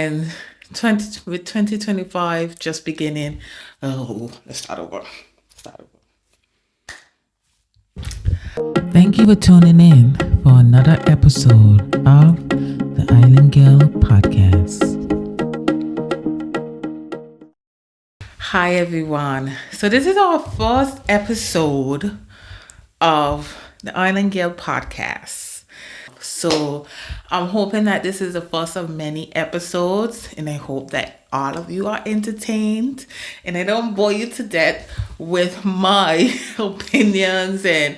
and 2025 just beginning. Oh, let's start over. Thank you for tuning in for another episode of the IslandGyal podcast. Hi everyone. So this is our first episode of the IslandGyal podcast. So I'm hoping that this is the first of many episodes, and I hope that all of you are entertained and I don't bore you to death with my opinions and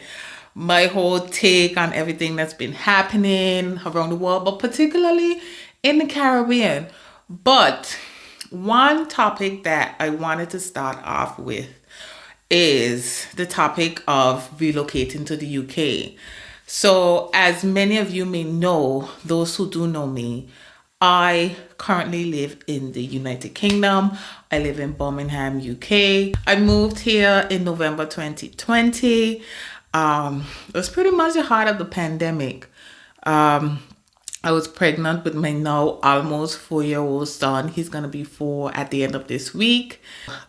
my whole take on everything that's been happening around the world, but particularly in the Caribbean. But one topic that I wanted to start off with is the topic of relocating to the UK. So as many of you may know, those who do know me, I currently live in the United Kingdom. I live in Birmingham, UK. I moved here in November 2020. It was pretty much the heart of the pandemic. I was pregnant with my now almost 4-year-old son. He's going to be 4 at the end of this week.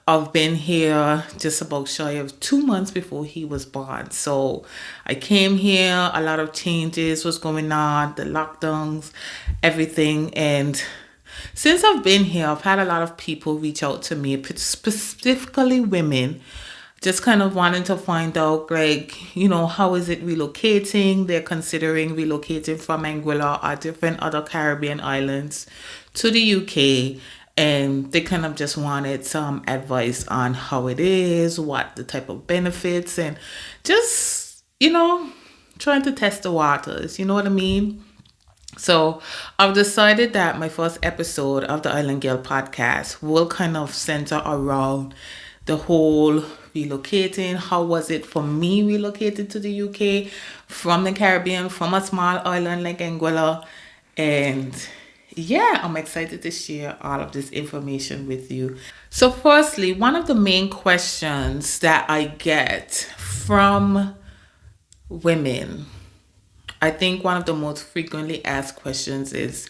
I've been here just about shy of 2 months before he was born. So I came here, a lot of changes was going on, the lockdowns, everything. And since I've been here, I've had a lot of people reach out to me, specifically women, just kind of wanting to find out, like, you know, how is it relocating? They're considering relocating from Anguilla or different other Caribbean islands to the UK. And they kind of just wanted some advice on how it is, what the type of benefits, and just, you know, trying to test the waters. You know what I mean? So I've decided that my first episode of the IslandGyal podcast will kind of center around the whole relocating. How was it for me relocated to the UK from the Caribbean, from a small island like Anguilla? And yeah, I'm excited to share all of this information with you. So firstly, one of the main questions that I get from women, I think one of the most frequently asked questions is,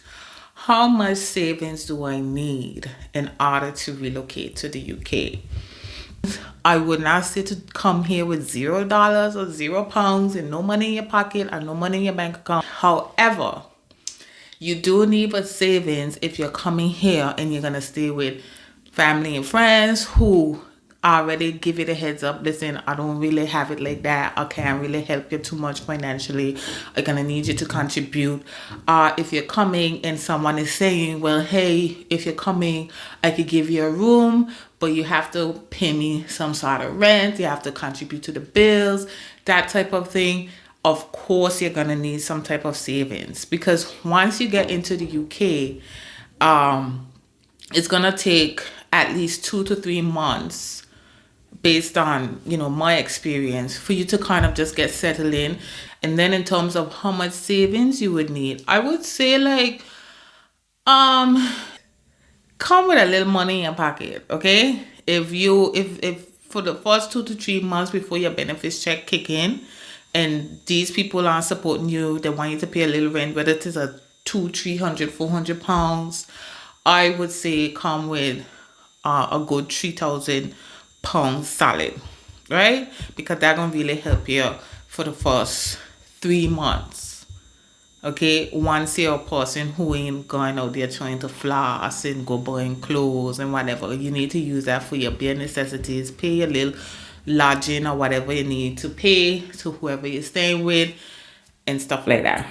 how much savings do I need in order to relocate to the UK? I would not say to come here with $0 or £0 and no money in your pocket or no money in your bank account. However, you do need a savings if you're coming here and you're going to stay with family and friends who already give you the heads up. Listen, I don't really have it like that. I can't really help you too much financially. I'm going to need you to contribute. If you're coming and someone is saying, well, hey, if you're coming, I could give you a room, but you have to pay me some sort of rent. You have to contribute to the bills, that type of thing. Of course, you're going to need some type of savings, because once you get into the UK, it's going to take at least 2 to 3 months, based on, you know, my experience, for you to kind of just get settled in. And then in terms of how much savings you would need, I would say like, come with a little money in your pocket, okay? If for the first 2 to 3 months before your benefits check kick in, and these people aren't supporting you, they want you to pay a little rent, whether it is a 200, 300, 400 pounds, I would say come with a good £3,000 solid, right? Because that gonna really help you for the first 3 months. Okay, once you're a person who ain't going out there trying to floss and go buying clothes and whatever, you need to use that for your bare necessities. Pay your little lodging or whatever you need to pay to whoever you're staying with and stuff like that.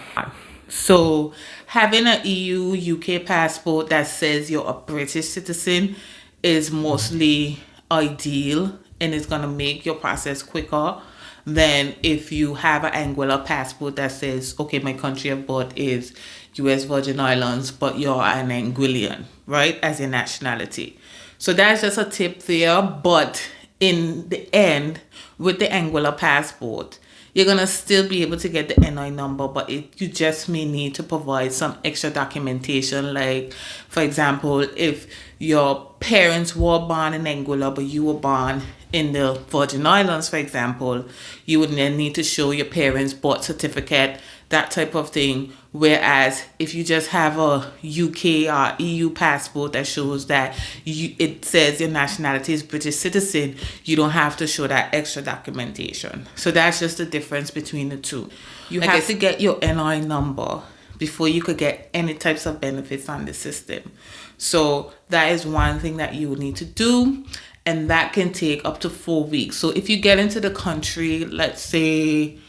So having an EU UK passport that says you're a British citizen is mostly ideal, and it's going to make your process quicker than if you have an Anguilla passport that says, okay, my country of birth is US Virgin Islands, but you're an Anguillian, right, as your nationality. So that's just a tip there. But in the end, with the Anguilla passport, you're going to still be able to get the NI number, but you just may need to provide some extra documentation. Like, for example, if your parents were born in Anguilla, but you were born in the Virgin Islands, for example, you would then need to show your parents' birth certificate, that type of thing, Whereas if you just have a UK or EU passport that shows that it says your nationality is British citizen, you don't have to show that extra documentation. So that's just the difference between the two. You have to get your NI number before you could get any types of benefits on the system. So that is one thing that you will need to do. And that can take up to 4 weeks. So if you get into the country, let's say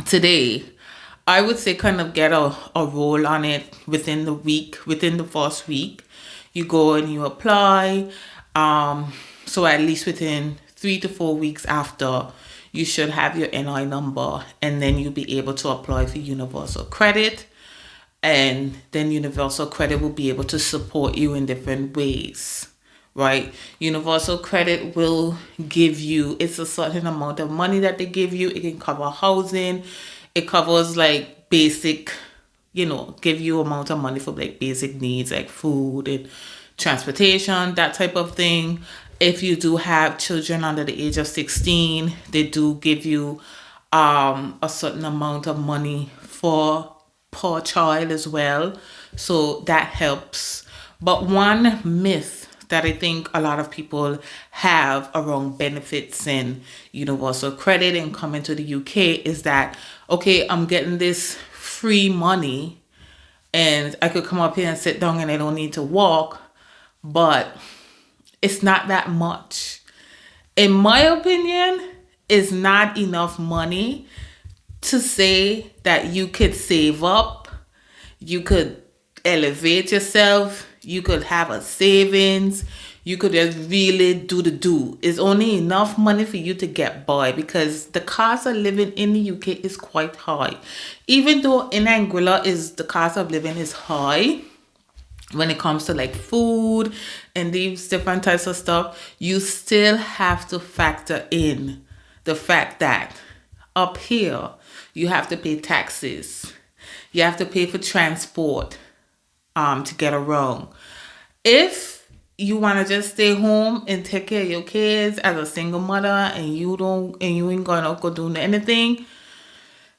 today, I would say kind of get a roll on it within the first week. You go and you apply. So at least within 3 to 4 weeks after, you should have your NI number, and then you'll be able to apply for universal credit. And then universal credit will be able to support you in different ways. Right? Universal credit will give you, it's a certain amount of money that they give you. It can cover housing. It covers like basic, give you amount of money for like basic needs like food and transportation, that type of thing. If you do have children under the age of 16, they do give you a certain amount of money per child as well. So that helps. But one myth that I think a lot of people have around benefits and universal credit and coming to the UK is that, okay, I'm getting this free money and I could come up here and sit down and I don't need to walk, but it's not that much. In my opinion, it's not enough money to say that you could save up, you could elevate yourself, you could have a savings, you could just really do the do. It's only enough money for you to get by because the cost of living in the UK is quite high. Even though in Anguilla the cost of living is high, when it comes to like food and these different types of stuff, you still have to factor in the fact that up here, you have to pay taxes. You have to pay for transport to get around. If you want to just stay home and take care of your kids as a single mother and you ain't gonna go do anything,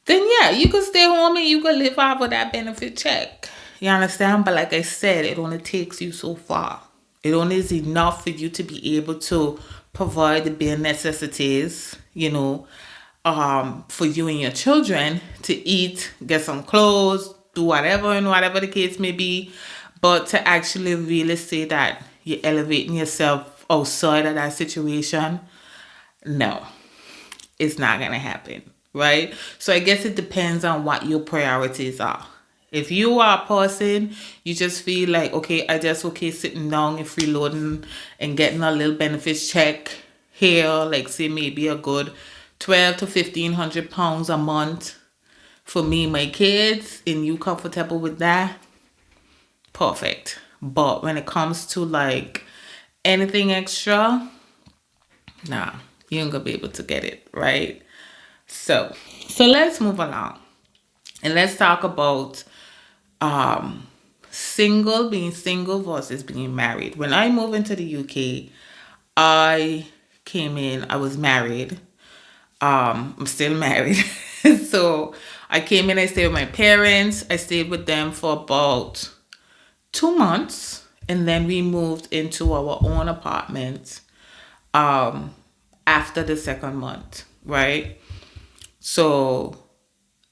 then yeah, you can stay home and you can live off of that benefit check. You understand? But like I said, it only takes you so far. It only is enough for you to be able to provide the bare necessities, for you and your children to eat, get some clothes, do whatever and whatever the case may be. But to actually really say that you're elevating yourself outside of that situation, no, it's not going to happen, right? So I guess it depends on what your priorities are. If you are a person, you just feel like, okay, sitting down and freeloading and getting a little benefits check here, like say maybe a good 12 to 1,500 pounds a month for me and my kids, and you comfortable with that, perfect. But when it comes to like anything extra, nah, you ain't gonna be able to get it, right? So let's move along and let's talk about being single versus being married. When I moved into the UK, I was married. I'm still married. So I came in, I stayed with my parents. I stayed with them for about 2 months. And then we moved into our own apartment after the second month, right? So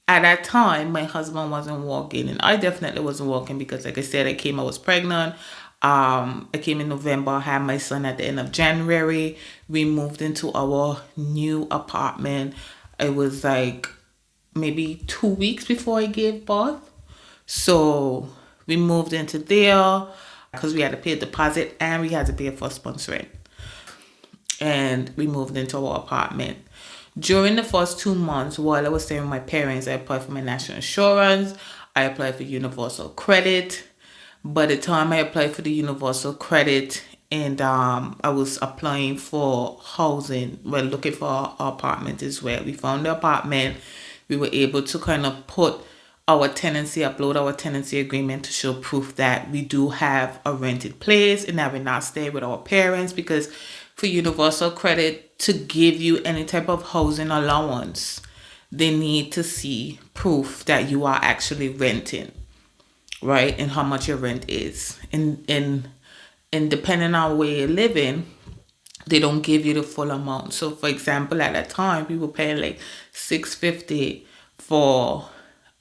at that time, my husband wasn't working, and I definitely wasn't working because, like I said, I was pregnant. I came in November, I had my son at the end of January. We moved into our new apartment. It was like maybe 2 weeks before I gave birth. So we moved into there because we had to pay a deposit and we had to pay a first month's rent. And we moved into our apartment. During the first 2 months, while I was staying with my parents, I applied for my national insurance. I applied for universal credit. By the time I applied for the universal credit and I was applying for housing, looking for our apartment as well. We found the apartment. We were able to kind of upload our tenancy agreement to show proof that we do have a rented place and that we're not staying with our parents, because for universal credit to give you any type of housing allowance, they need to see proof that you are actually renting, right? And how much your rent is. And depending on where you're living, they don't give you the full amount. So for example, at that time we were paying like $650 for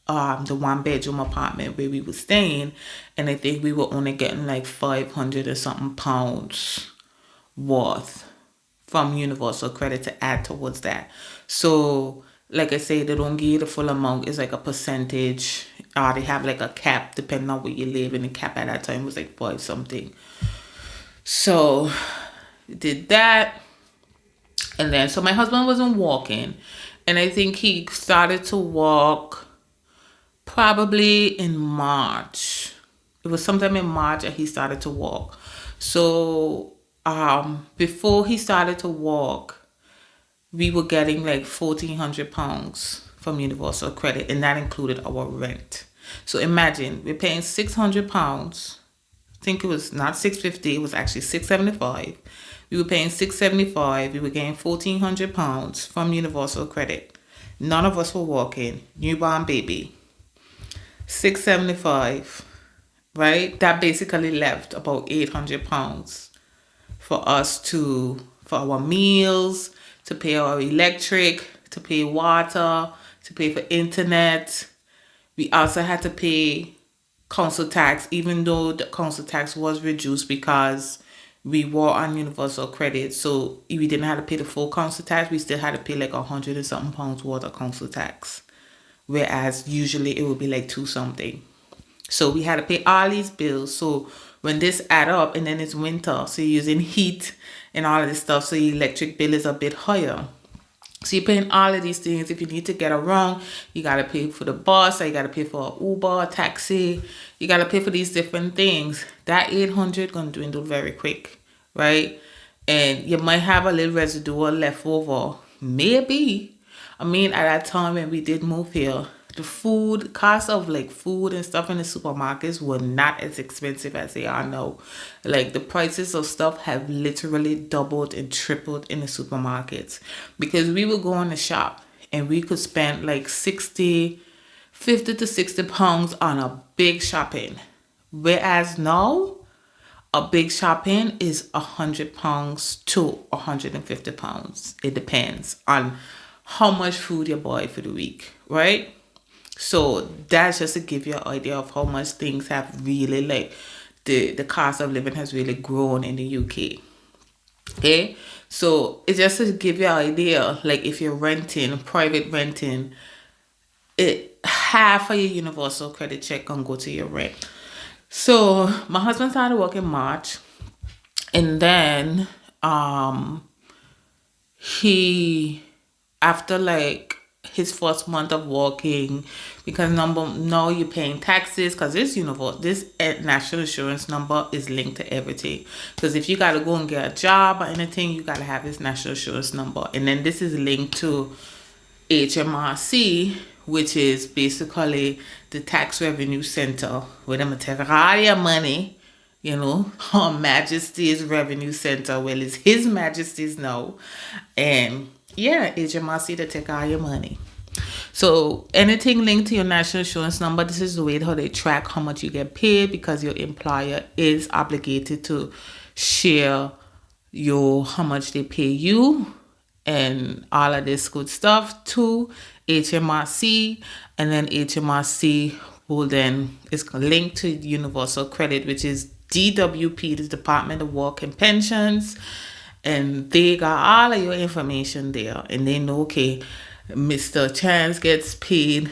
the 1 bedroom apartment where we were staying, and I think we were only getting like 500 or something pounds worth from Universal Credit to add towards that. So like I say, they don't give you the full amount. It's like a percentage. They have like a cap depending on where you live, and the cap at that time was like 5 something. So did that, and then so my husband wasn't walking, and I think he started to walk probably in March. It was sometime in March that he started to walk. So before he started to walk, we were getting like £1,400 from Universal Credit, and that included our rent. So imagine we're paying £600. I think it was not 650, it was actually 675. We were paying 675. We were getting £1,400 from Universal Credit. None of us were walking. Newborn baby. 675, right? That basically left about £800 for us for our meals, to pay our electric, to pay water, to pay for internet. We also had to pay council tax, even though the council tax was reduced because we were on Universal Credit. So we didn't have to pay the full council tax. We still had to pay like 100 and something pounds worth of council tax, whereas usually it would be like 2 something. So we had to pay all these bills. So when this add up, and then it's winter, so you're using heat and all of this stuff, so your electric bill is a bit higher. So you're paying all of these things. If you need to get around, you got to pay for the bus, or you got to pay for an Uber, a taxi. You got to pay for these different things. That 800 going to dwindle very quick, right? And you might have a little residual left over. Maybe. I mean, at that time when we did move here, the cost of like food and stuff in the supermarkets were not as expensive as they are now. Like the prices of stuff have literally doubled and tripled in the supermarkets, because we would go in the shop and we could spend like 50 to 60 pounds on a big shopping. Whereas now, a big shopping is £100 to £150. It depends on how much food you buy for the week, right? So that's just to give you an idea of how much things have really, like, the cost of living has really grown in the UK. Okay, so it's just to give you an idea, like if you're renting, private renting, half of your Universal Credit check can go to your rent. So my husband started working in March, and then he, after like his first month of working, because now you're paying taxes, because this national insurance number is linked to everything. Because if you got to go and get a job or anything, you got to have this national insurance number, and then this is linked to HMRC, which is basically the tax revenue center, where they take all your money. Her Majesty's Revenue Center. Well, it's His Majesty's now. And yeah, HMRC to take all your money. So anything linked to your national insurance number, this is the way how they track how much you get paid, because your employer is obligated to share how much they pay you and all of this good stuff to HMRC. And then HMRC will then is linked to Universal Credit, which is DWP, the Department of Work and Pensions, and they got all of your information there, and they know, okay, Mr. Chance gets paid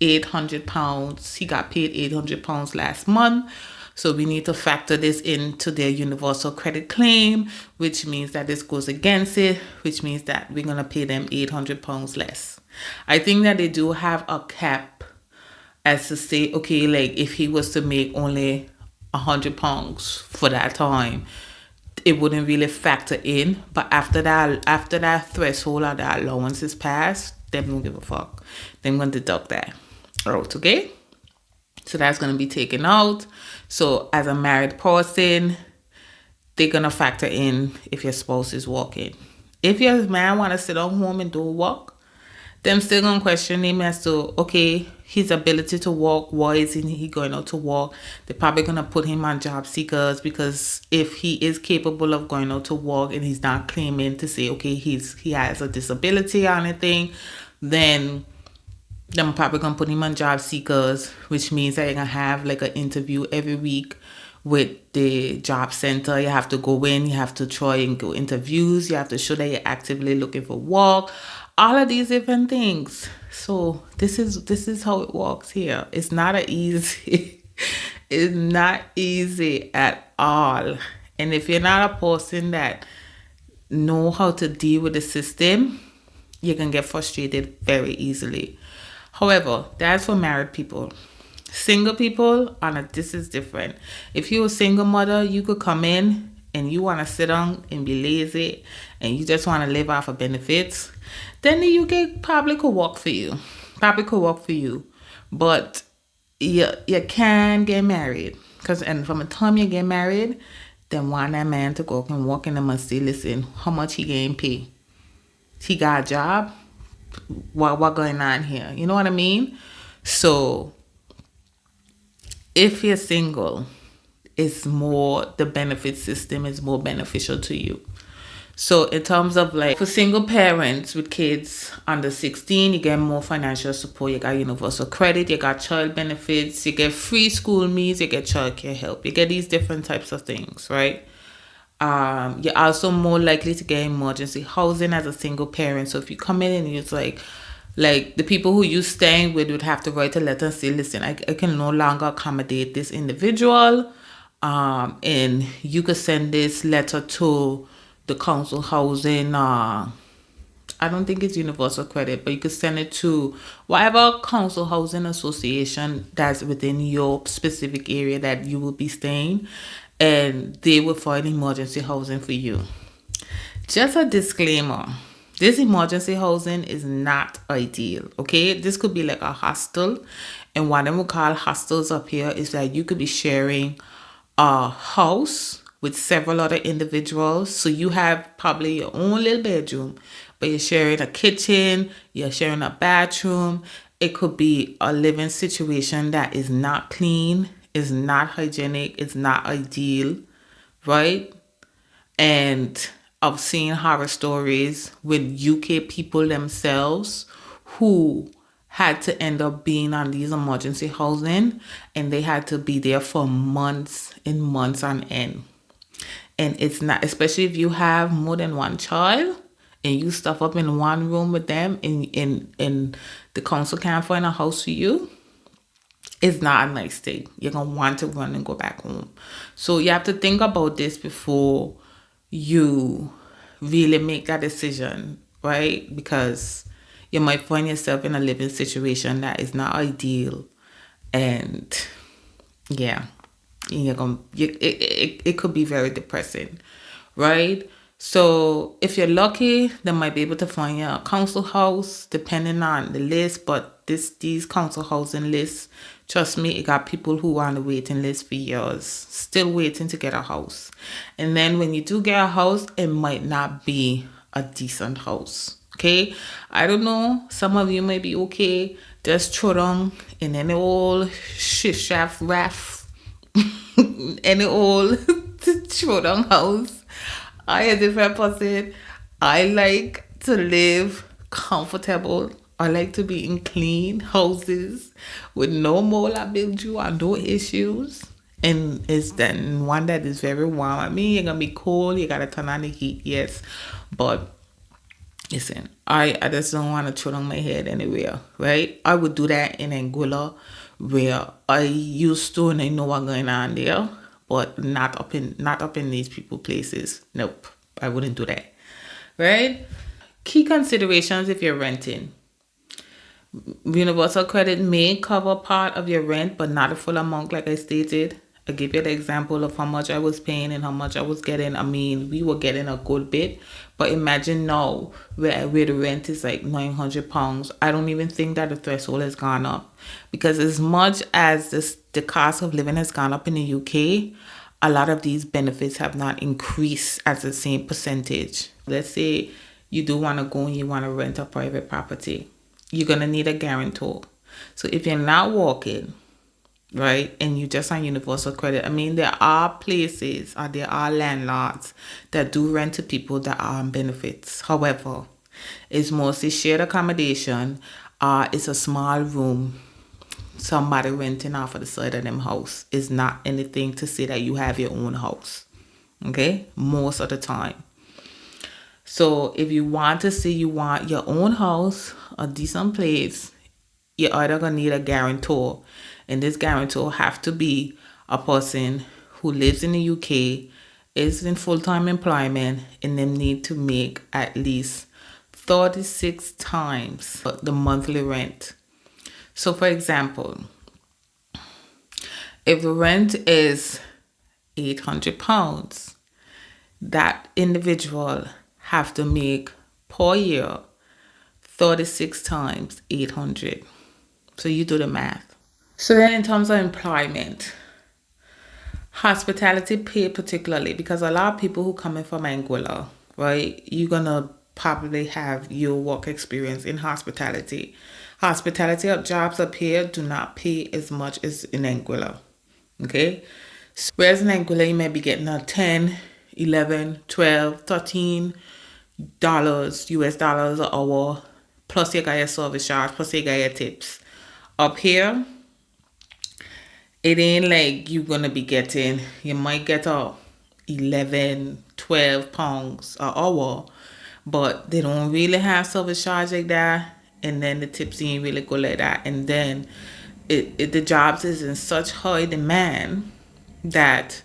£800. He got paid £800 last month, so we need to factor this into their Universal Credit claim, which means that this goes against it, which means that we're gonna pay them £800 less. I think that they do have a cap, as to say, okay, like if he was to make only £100 for that time, it wouldn't really factor in. But after that threshold or that allowance is passed, they don't give a fuck. They're gonna deduct that out, okay? So that's gonna be taken out. So as a married person, they're gonna factor in if your spouse is working. If your man wanna sit at home and do work, them still gonna question him as to, okay, his ability to walk, why isn't he going out to walk? They're probably gonna put him on job seekers, because if he is capable of going out to walk and he's not claiming to say, okay, he has a disability or anything, then them probably gonna put him on job seekers, which means that you're gonna have like an interview every week with the job center. You have to go in, you have to try and go interviews, you have to show that you're actively looking for work, all of these different things. So this is how it works here. It's not a easy it's not easy at all. And if you're not a person that know how to deal with the system, you can get frustrated very easily. However, that's for married people. Single people, this is different. If you're a single mother, you could come in and you want to sit down and be lazy and you just want to live off of benefits, then the UK probably could work for you. But you can get married. And from the time you get married, then want that man to go and walk in and must say, listen, how much he getting paid? He got a job? What going on here? You know what I mean? So if you're single, the benefit system is more beneficial to you. So in terms of like for single parents with kids under 16, you get more financial support. You got universal credit, you got child benefits, you get free school meals, you get childcare help. You get these different types of things, right? You're also more likely to get emergency housing as a single parent. So if you come in and it's like the people who you staying with would have to write a letter and say, listen, I can no longer accommodate this individual. And you could send this letter to the council housing. I don't think it's universal credit, but you could send it to whatever council housing association that's within your specific area that you will be staying, and they will find emergency housing for you. Just a disclaimer. This emergency housing is not ideal, okay? This could be like a hostel. And what we call hostels up here is that you could be sharing a house with several other individuals. So you have probably your own little bedroom, but you're sharing a kitchen, you're sharing a bathroom. It could be a living situation that is not clean, is not hygienic, is not ideal, right? And I've seen horror stories with UK people themselves who had to end up being on these emergency housing, and they had to be there for months and months on end. And it's not, especially if you have more than one child and you stuff up in one room with them and the council can't find a house for you, it's not a nice thing. You're going to want to run and go back home. So you have to think about this before you really make that decision, right? Because you might find yourself in a living situation that is not ideal, and yeah, it could be very depressing, right? So if you're lucky, they might be able to find you a council house depending on the list. But these council housing lists, trust me, it got people who are on the waiting list for years, still waiting to get a house. And then when you do get a house, it might not be a decent house. Okay, I don't know. Some of you might be okay just throw down in any old shift shaft raft, any old throw down house. I a different person. I like to live comfortable. I like to be in clean houses with no mold mildew and no issues. And it's then one that is very warm. I mean, you're gonna be cold. You gotta turn on the heat, yes, but listen, I just don't want to throw on my head anywhere, right? I would do that in Angola, where I used to, and I know what's going on there, but not up in these people places. Nope, I wouldn't do that, right? Key considerations if you're renting. Universal credit may cover part of your rent, but not a full amount, like I stated. I give you the example of how much I was paying and how much I was getting. I mean, we were getting a good bit, but imagine now where the rent is like £900. I don't even think that the threshold has gone up, because as much as the cost of living has gone up in the UK, a lot of these benefits have not increased at the same percentage. Let's say you do want to go and you want to rent a private property. you're gonna need a guarantor. So if you're not walking, right, and you just on universal credit, I mean, there are places or there are landlords that do rent to people that are on benefits. However, it's mostly shared accommodation. It's a small room, somebody renting off of the side of them house. Is not anything to say that you have your own house. Okay, most of the time. So if you want to say you want your own house, a decent place, you're either gonna need a guarantor, and this guarantor have to be a person who lives in the UK, is in full-time employment, and them need to make at least 36 times the monthly rent. So for example, if the rent is £800, that individual have to make per year 36 times 800. So you do the math. So then in terms of employment, hospitality pay particularly, because a lot of people who come in from Anguilla, right, you're gonna probably have your work experience in hospitality. Hospitality jobs up here do not pay as much as in Anguilla. Okay? Whereas in Anguilla you may be getting a 10, 11, 12, $13 US dollars an hour, plus you got your service charge, plus you got your tips. Up here, it ain't like you're gonna be getting, you might get a 11, 12 pounds an hour, but they don't really have service charge like that, and then the tips ain't really good like that, and then the jobs is in such high demand that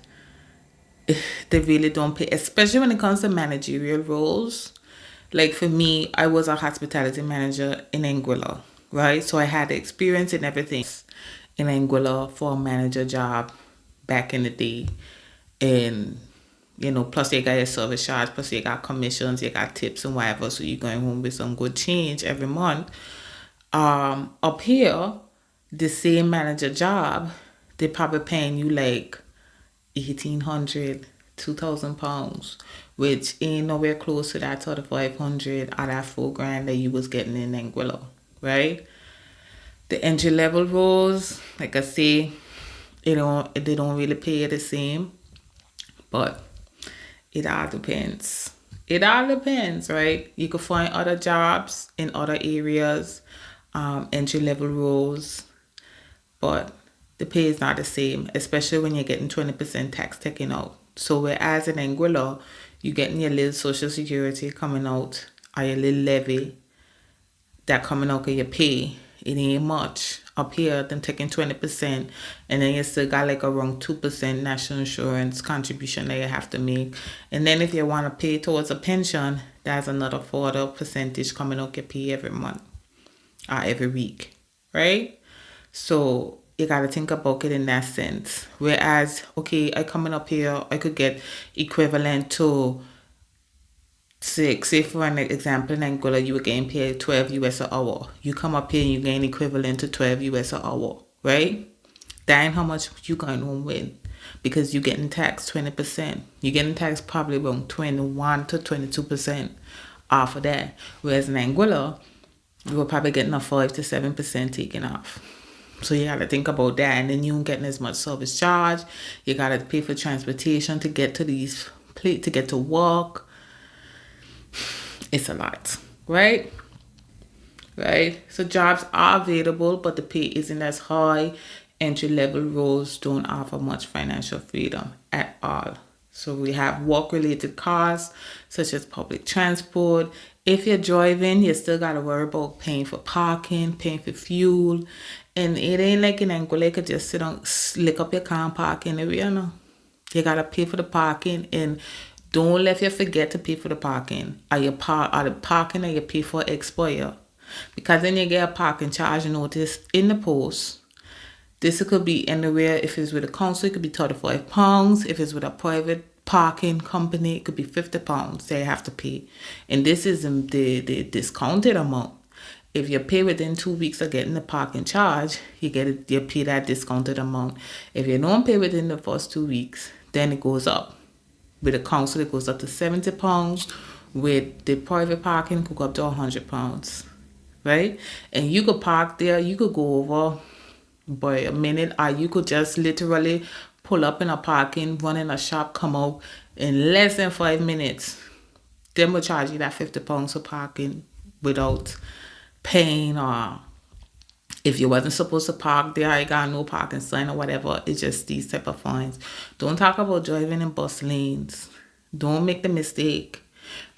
they really don't pay, especially when it comes to managerial roles. Like for me, I was a hospitality manager in Anguilla, right? So I had the experience and everything in Anguilla for a manager job back in the day. And, plus you got your service charge, plus you got commissions, you got tips and whatever. So you're going home with some good change every month. Up here, the same manager job, they probably paying you like 1,800, 2,000 pounds, which ain't nowhere close to that 3,500 or that $4,000 that you was getting in Anguilla, right? The entry level roles, like I say, they don't really pay the same, but it all depends. It all depends, right? You could find other jobs in other areas, entry level roles, but the pay is not the same, especially when you're getting 20% tax taken out. So whereas in Anguilla, you're getting your little social security coming out, or your little levy that coming out of your pay, it ain't much. Up here, them taking 20%, and then you still got like around 2% national insurance contribution that you have to make. And then if you want to pay towards a pension, that's another 40% coming out your pay every month or every week, right? So you got to think about it in that sense. Whereas, okay, I coming up here, I could get equivalent to, say for an example, in Angola, you were getting paid 12 US an hour. You come up here and you gain equivalent to 12 US an hour, right? That ain't how much you going home with, because you're getting taxed 20%. You're getting taxed probably around 21 to 22% off of that. Whereas in Angola, you were probably getting a 5 to 7% taken off. So you got to think about that, and then you ain't getting as much service charge. You got to pay for transportation to get to to get to work. It's a lot, right? Right? So jobs are available, but the pay isn't as high. Entry level roles don't offer much financial freedom at all. So we have work-related costs, such as public transport. If you're driving, you still got to worry about paying for parking, paying for fuel. And it ain't like in Angola, you could just sit down, lick up your car and park anywhere, no. You got to pay for the parking, and don't let you forget to pay for the parking. Or the parking that you pay for expire. Because then you get a parking charge notice in the post. This could be anywhere. If it's with a council, it could be £35. If it's with a private parking company, it could be £50 they have to pay. And this is the discounted amount. If you pay within 2 weeks of getting the parking charge, you pay that discounted amount. If you don't pay within the first 2 weeks, then it goes up. With the council, it goes up to £70. With the private parking, it could go up to £100. right? And you could park there, you could go over by a minute, or you could just literally pull up in a parking, run in a shop, come out in less than 5 minutes. Them will charge you that £50 for parking without paying, or if you wasn't supposed to park there, you got no parking sign or whatever. It's just these type of fines. Don't talk about driving in bus lanes. Don't make the mistake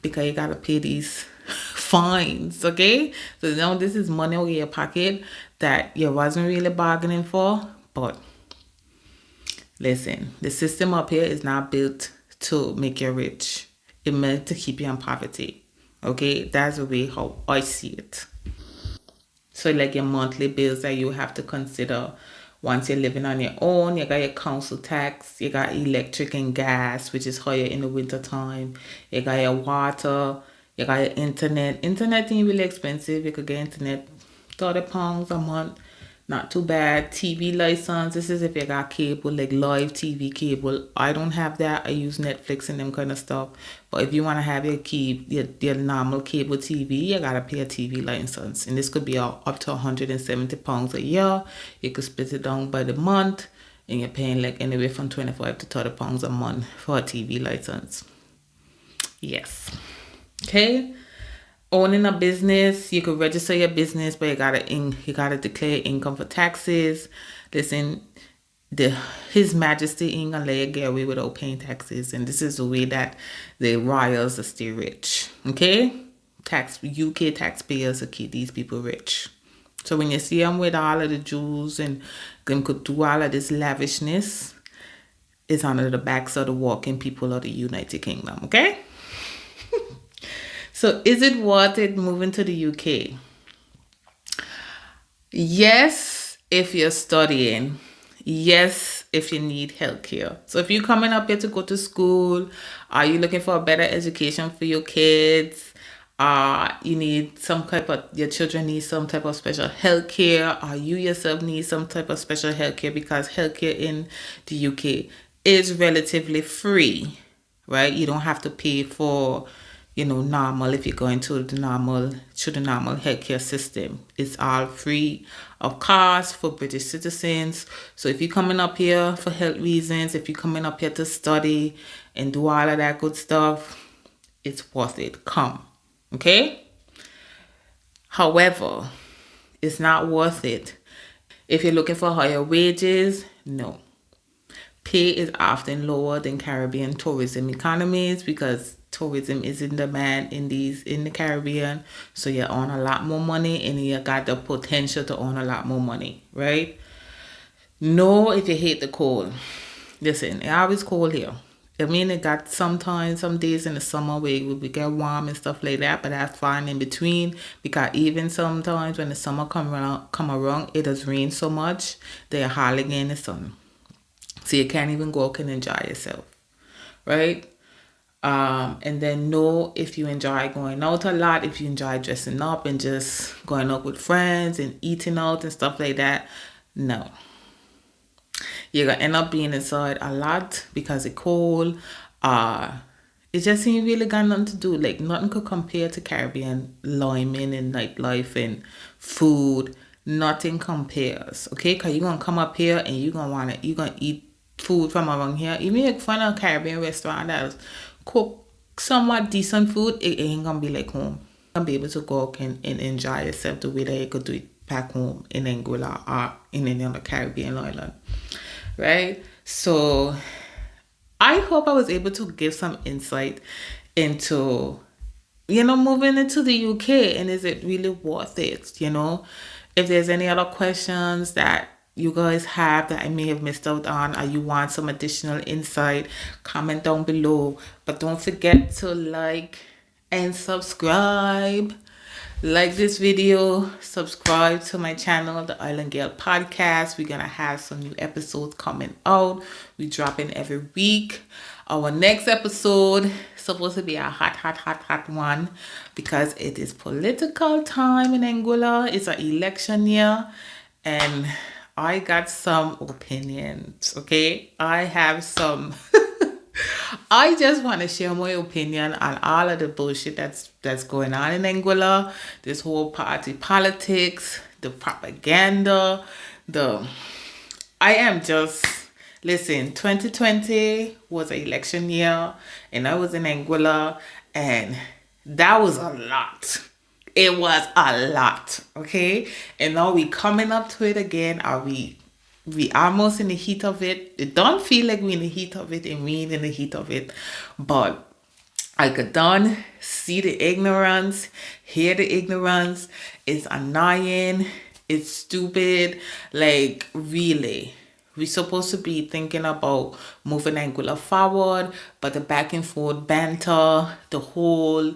because you gotta pay these fines, okay? So now this is money out of your pocket that you wasn't really bargaining for. But listen, the system up here is not built to make you rich. It's meant to keep you in poverty. Okay? That's the way how I see it. So like your monthly bills that you have to consider once you're living on your own. You got your council tax, you got electric and gas, which is higher in the winter time. You got your water, you got your internet. Internet ain't really expensive. You could get internet £30 a month. Not too bad. TV license. This is if you got cable, like live TV cable. I don't have that. I use Netflix and them kind of stuff. But if you want to have your normal cable TV, you gotta pay a TV license. And this could be up to £170 a year. You could split it down by the month, and you're paying like anywhere from £25 to £30 a month for a TV license. Yes. Okay. Owning a business, you could register your business, but you gotta declare income for taxes. Listen, His Majesty ain't gonna let you get away without paying taxes, and this is the way that the royals stay rich. Okay, UK taxpayers will keep these people rich. So when you see them with all of the jewels and them could do all of this lavishness, it's under the backs of the working people of the United Kingdom. Okay. So is it worth it moving to the UK? Yes, if you're studying. Yes, if you need healthcare. So if you're coming up here to go to school, are you looking for a better education for your kids? You need your children need some type of special healthcare, or you yourself need some type of special healthcare, because healthcare in the UK is relatively free, right? You don't have to pay for normal. If you're going to the normal healthcare system, it's all free of cost for British citizens. So if you're coming up here for health reasons, if you're coming up here to study and do all of that good stuff, it's worth it. Come. Okay? However, it's not worth it if you're looking for higher wages. No. Pay is often lower than Caribbean tourism economies, because tourism is in demand in the Caribbean. So you earn a lot more money, and you got the potential to earn a lot more money, right? No, if you hate the cold. Listen, it's always cold here. I mean, it got sometimes some days in the summer where it will get warm and stuff like that, but that's fine in between, because even sometimes when the summer come around, it does rain so much that you're hardly getting the sun. So you can't even go out and enjoy yourself, right? And then know if you enjoy going out a lot, if you enjoy dressing up and just going out with friends and eating out and stuff like that. No. You're going to end up being inside a lot because it's cold. It just ain't really got nothing to do. Like, nothing could compare to Caribbean linemen and nightlife and food. Nothing compares, okay? Because you're going to come up here and you're going to eat food from around here. Even if you find a Caribbean restaurant that's cook somewhat decent food, it ain't gonna be like home. You're gonna be able to go and enjoy yourself the way that you could do it back home in Anguilla or in any other Caribbean island, right? So I hope I was able to give some insight into moving into the UK, and is it really worth it? If there's any other questions that you guys have that I may have missed out on, or you want some additional insight, comment down below. But don't forget to like and subscribe. Like this video, subscribe to my channel, the IslandGyal podcast. We're gonna have some new episodes coming out. We drop in every week. Our next episode is supposed to be a hot one, because it is political time in Anguilla. It's an election year, and I got some opinions, okay? I have some I just want to share my opinion on all of the bullshit that's going on in Anguilla. This whole party politics, the propaganda, the I am just listen. 2020 was an election year, and I was in Anguilla, and that was a lot. It was a lot, okay? And now we coming up to it again. Are we almost in the heat of it? It don't feel like we in the heat of it, and we ain't in the heat of it, but I could done see the ignorance, hear the ignorance. It's annoying. It's stupid. Like, really. We're supposed to be thinking about moving Anguilla forward, but the back and forth banter, the whole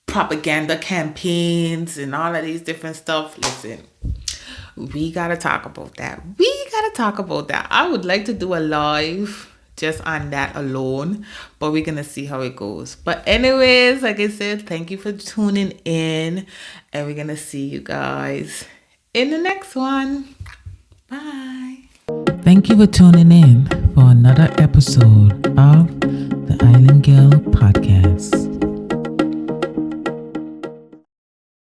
propaganda campaigns and all of these different stuff. Listen, we gotta talk about that. We gotta talk about that. I would like to do a live just on that alone, but we're gonna see how it goes. But anyways, like I said, thank you for tuning in, and we're gonna see you guys in the next one. Bye. Thank you for tuning in for another episode of